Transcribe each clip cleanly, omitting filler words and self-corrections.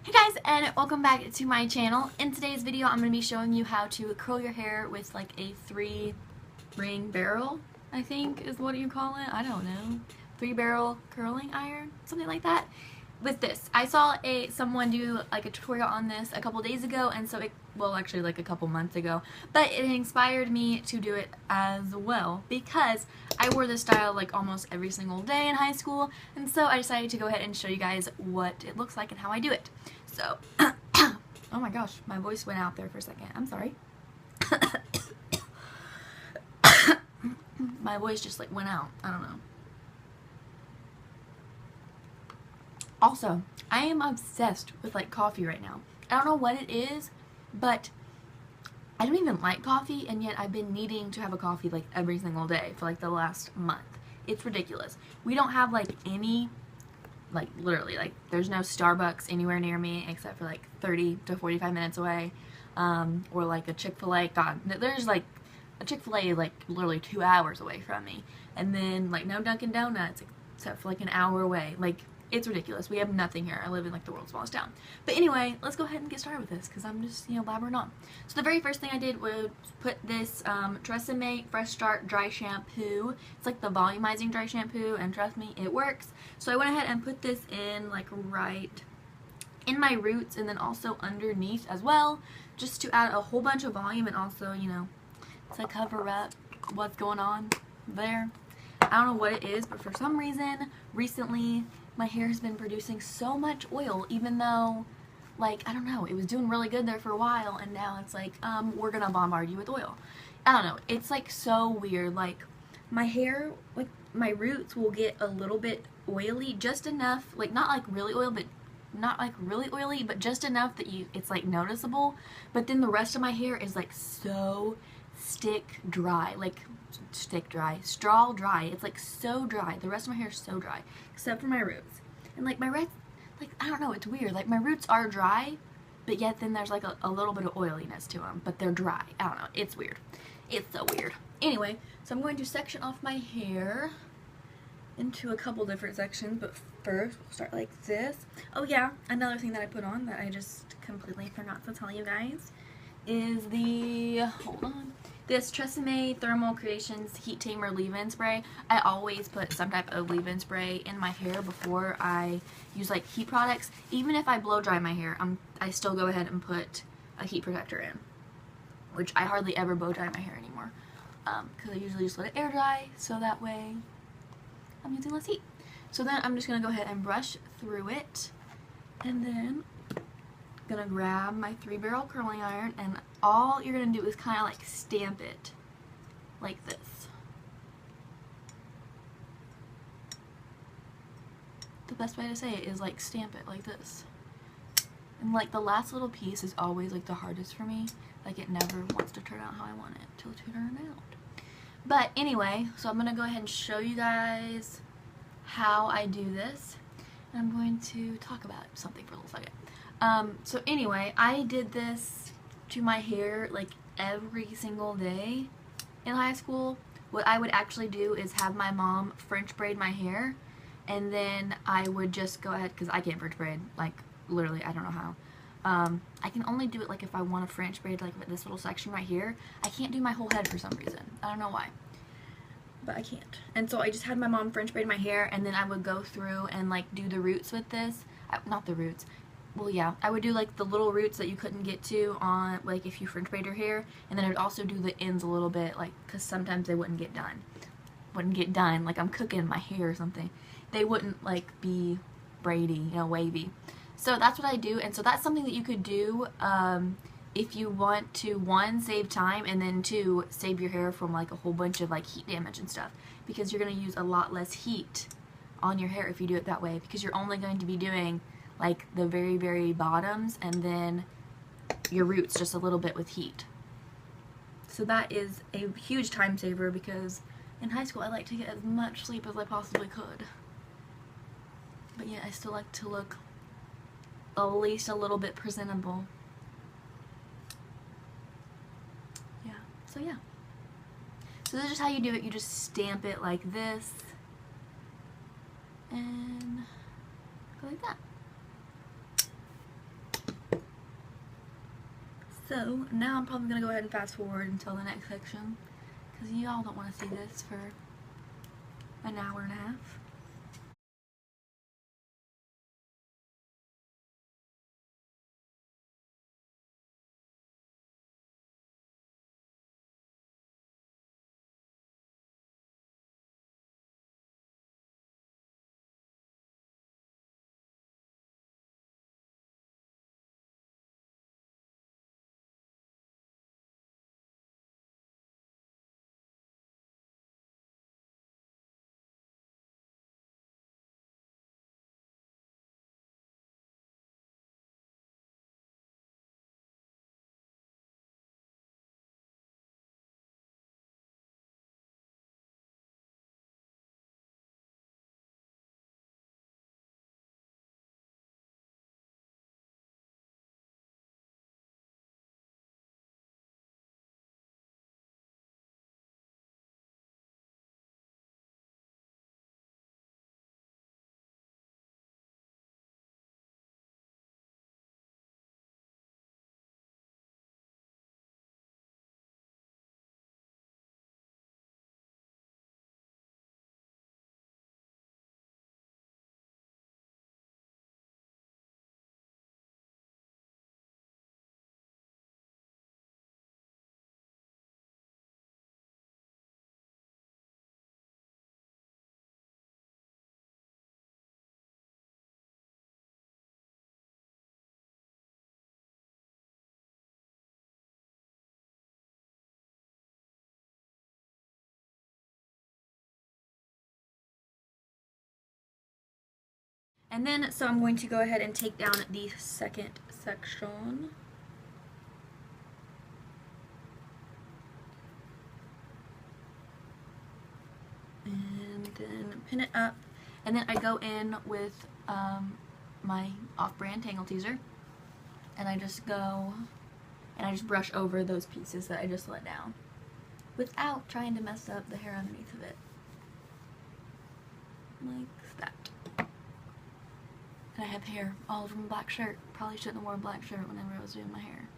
Hey guys, and welcome back to my channel. In today's video I'm going to be showing you how to curl your hair with like a 3-ring barrel, I think is what you call it. I don't know. 3-barrel curling iron, something like that. With this, I saw someone do like a tutorial on this a couple days ago, and so actually like a couple months ago, but it inspired me to do it as well because I wore this style like almost every single day in high school, and so I decided to go ahead and show you guys what it looks like and how I do it. So, oh my gosh, my voice went out there for a second. I'm sorry. My voice just like went out. I don't know. Also, I am obsessed with like coffee right now. I don't know what it is, but I don't even like coffee, and yet I've been needing to have a coffee like every single day for like the last month. It's ridiculous. We don't have like any, like literally, like there's no Starbucks anywhere near me except for like 30 to 45 minutes away, or like a Chick-fil-A. God, there's like a Chick-fil-A like literally 2 hours away from me, and then like no Dunkin' Donuts except for like an hour away. Like, it's ridiculous. We have nothing here. I live in like the world's smallest town. But anyway, let's go ahead and get started with this because I'm just, blabbering on. So the very first thing I did was put this Tresemme Fresh Start Dry Shampoo. It's like the volumizing dry shampoo, and trust me, it works. So I went ahead and put this in like right in my roots and then also underneath as well, just to add a whole bunch of volume and also, to cover up what's going on there. I don't know what it is, but for some reason, recently, my hair has been producing so much oil, even though, like, I don't know, it was doing really good there for a while, and now it's like, we're gonna bombard you with oil. I don't know, it's like so weird. Like, my hair, like, my roots will get a little bit oily, just enough, like, not like really oily, but just enough that it's like noticeable, but then the rest of my hair is like so straw dry. It's like so dry. The rest of my hair is so dry, except for my roots. And like my roots, like, I don't know, it's weird. Like, my roots are dry, but yet then there's like a little bit of oiliness to them, but they're dry. I don't know, it's weird. It's so weird. Anyway, so I'm going to section off my hair into a couple different sections, but first we'll start like this. Oh yeah, another thing that I put on that I just completely forgot to tell you guys is this Tresemme Thermal Creations Heat Tamer leave-in spray. I always put some type of leave-in spray in my hair before I use like heat products. Even if I blow dry my hair, I still go ahead and put a heat protector in, which I hardly ever blow dry my hair anymore, because I usually just let it air dry, so that way I'm using less heat. So then I'm just going to go ahead and brush through it, and then gonna grab my 3-barrel curling iron, and all you're gonna do is kind of like stamp it like this. The best way to say it is like stamp it like this. And like the last little piece is always like the hardest for me. Like, it never wants to turn out how I want it to turn out. But anyway, so I'm gonna go ahead and show you guys how I do this, and I'm going to talk about something for a little second. So anyway, I did this to my hair like every single day in high school. What I would actually do is have my mom French braid my hair, and then I would just go ahead, because I can't French braid, like literally I don't know how. I can only do it like if I want a French braid, like this little section right here. I can't do my whole head for some reason. I don't know why, but I can't. And so I just had my mom French braid my hair, and then I would go through and like do the roots with this. Not the roots. Well, yeah, I would do like the little roots that you couldn't get to on, like, if you French braid your hair, and then I would also do the ends a little bit, like, because sometimes they wouldn't get done. Like, I'm cooking my hair or something. They wouldn't like be braidy, wavy. So that's what I do, and so that's something that you could do if you want to, 1, save time, and then 2, save your hair from like a whole bunch of like heat damage and stuff, because you're going to use a lot less heat on your hair if you do it that way, because you're only going to be doing like the very, very bottoms, and then your roots just a little bit with heat. So that is a huge time saver, because in high school I like to get as much sleep as I possibly could. But yeah, I still like to look at least a little bit presentable. Yeah, so yeah. So this is just how you do it. You just stamp it like this, and go like that. So now I'm probably going to go ahead and fast forward until the next section, because y'all don't want to see this for an hour and a half. And then, so I'm going to go ahead and take down the second section. And then pin it up. And then I go in with my off-brand Tangle Teaser. And I just go, and I just brush over those pieces that I just let down, without trying to mess up the hair underneath of it. Like that. And I have hair all over my black shirt. Probably shouldn't have worn a black shirt whenever I was doing my hair.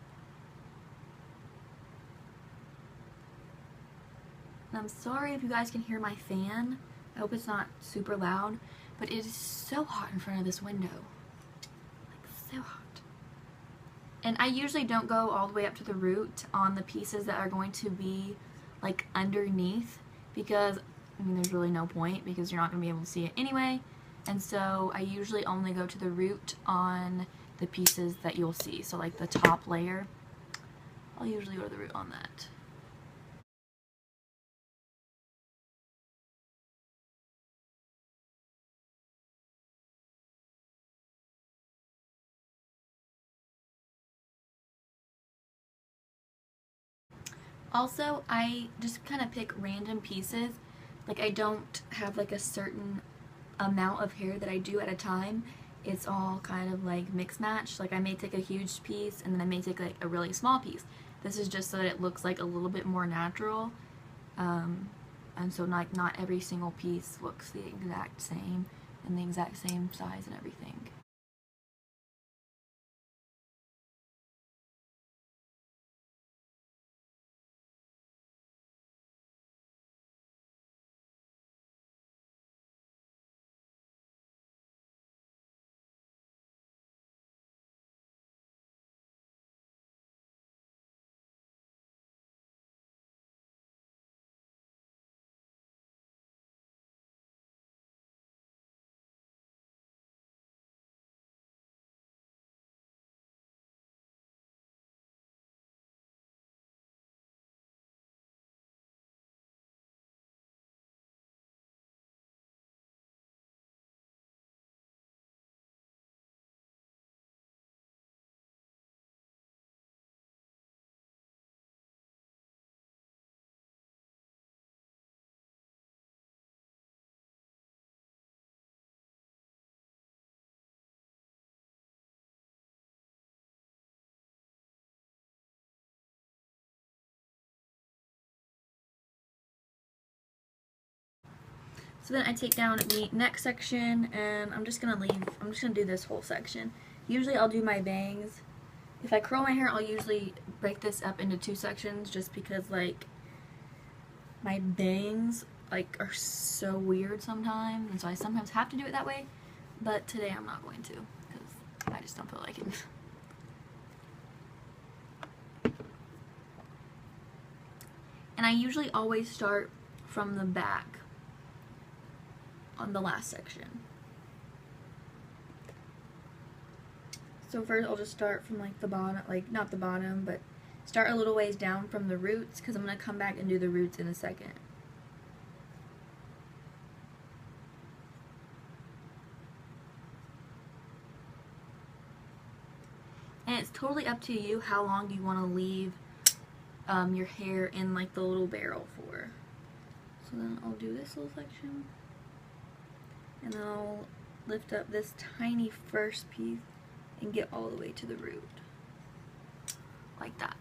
And I'm sorry if you guys can hear my fan. I hope it's not super loud, but it is so hot in front of this window. Like, so hot. And I usually don't go all the way up to the root on the pieces that are going to be like underneath, because I mean there's really no point, because you're not going to be able to see it anyway. And so I usually only go to the root on the pieces that you'll see. So like the top layer, I'll usually go to the root on that. Also, I just kind of pick random pieces. Like, I don't have like a certain amount of hair that I do at a time. It's all kind of like mix match. Like, I may take a huge piece and then I may take like a really small piece. This is just so that it looks like a little bit more natural. And so not every single piece looks the exact same and the exact same size and everything. So then I take down the next section, and I'm just gonna do this whole section. Usually I'll do my bangs If I curl my hair, I'll usually break this up into 2 sections just because like my bangs like are so weird sometimes, and so I sometimes have to do it that way, but today I'm not going to because I just don't feel like it. And I usually always start from the back on the last section. So first I'll just start from like the bottom, like not the bottom, but start a little ways down from the roots because I'm going to come back and do the roots in a second. And it's totally up to you how long you want to leave your hair in like the little barrel for. So then I'll do this little section, and then I'll lift up this tiny first piece and get all the way to the root, like that.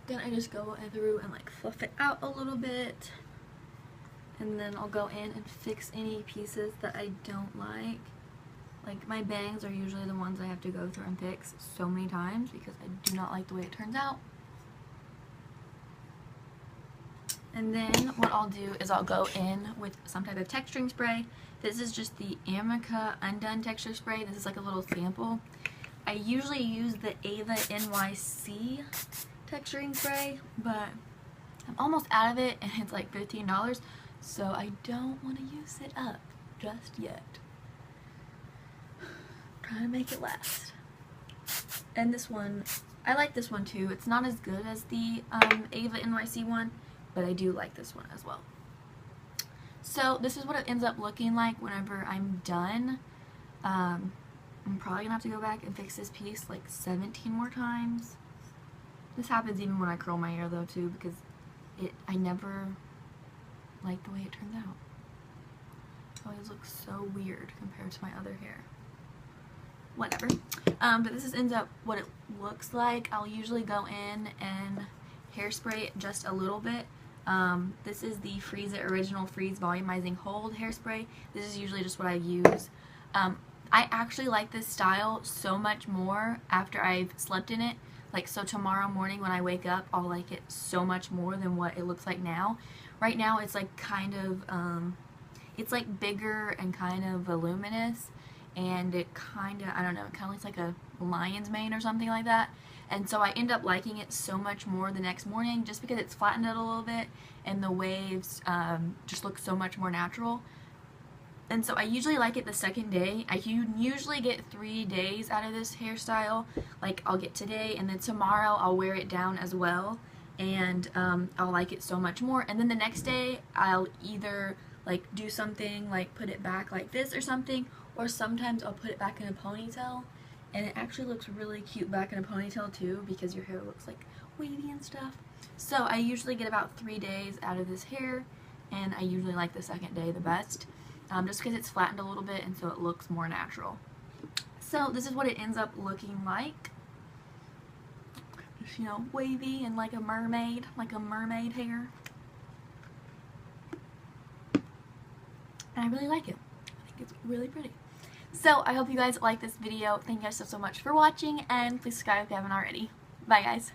Then I just go through and like fluff it out a little bit, and then I'll go in and fix any pieces that I don't like. Like my bangs are usually the ones I have to go through and fix so many times because I do not like the way it turns out. And then what I'll do is I'll go in with some type of texturing spray. This is just the Amica Undone Texture Spray. This is like a little sample. I usually use the Ava NYC texturing spray, but I'm almost out of it and it's like $15, so I don't want to use it up just yet. I'm trying to make it last. And this one, I like this one too. It's not as good as the Ava NYC one, but I do like this one as well. So this is what it ends up looking like whenever I'm done. I'm probably gonna have to go back and fix this piece like 17 more times. This happens even when I curl my hair though too, because I never like the way it turns out. It always looks so weird compared to my other hair. Whatever. But this ends up what it looks like. I'll usually go in and hairspray it just a little bit. This is the Freeze It Original Freeze Volumizing Hold hairspray. This is usually just what I use. I actually like this style so much more after I've slept in it. Like, so tomorrow morning when I wake up, I'll like it so much more than what it looks like now. Right now, it's like kind of, it's like bigger and kind of voluminous, and it kind of, I don't know, it kind of looks like a lion's mane or something like that. And so I end up liking it so much more the next morning just because it's flattened it a little bit and the waves just look so much more natural. And so I usually like it the second day. I usually get 3 days out of this hairstyle. Like, I'll get today, and then tomorrow I'll wear it down as well, and I'll like it so much more. And then the next day I'll either like do something like put it back like this or something, or sometimes I'll put it back in a ponytail, and it actually looks really cute back in a ponytail too because your hair looks like wavy and stuff. So I usually get about 3 days out of this hair, and I usually like the second day the best. Just because it's flattened a little bit and so it looks more natural. So this is what it ends up looking like. just, you know, wavy and like a mermaid hair. And I really like it. I think it's really pretty. So I hope you guys like this video. Thank you guys so much for watching, and please subscribe if you haven't already. Bye guys.